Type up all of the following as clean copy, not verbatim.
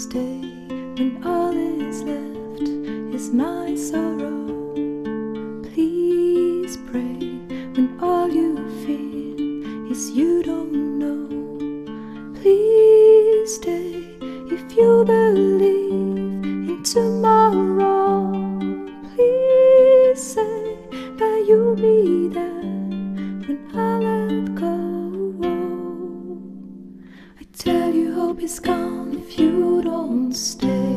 stay when all is left is my sorrow. Please pray when all you feel is you don't know. Please stay if you believe in tomorrow. Please say that you'll be there when I let go. I tell you hope is gone if you don't stay.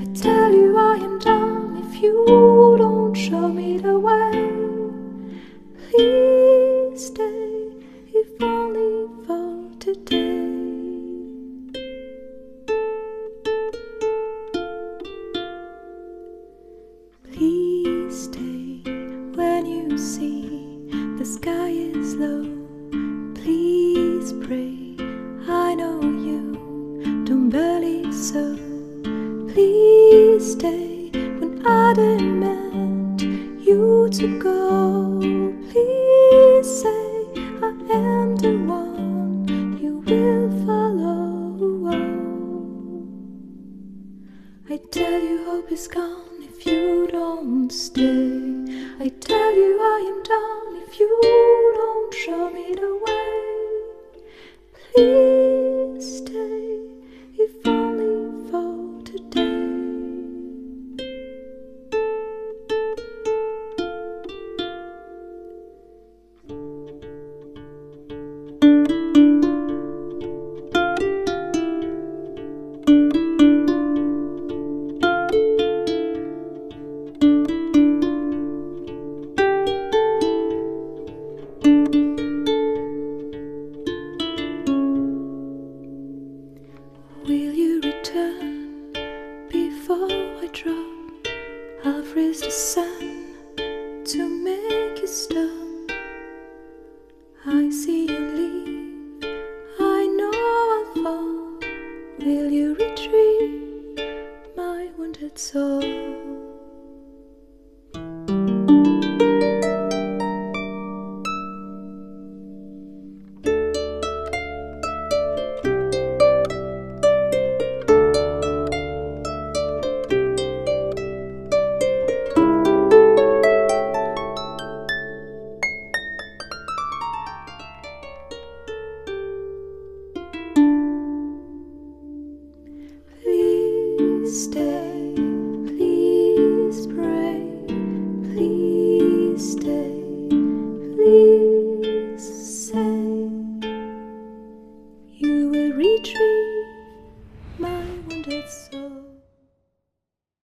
I tell you I am done if you don't show me the way. Please stay if only for today. Please stay when you see the sky is low. Please pray, I know you don't believe so. Please stay when I demand you to go. Please say I am the one you will follow. I tell you hope is gone if you don't stay. I tell you I am done if you don't show me the way. Please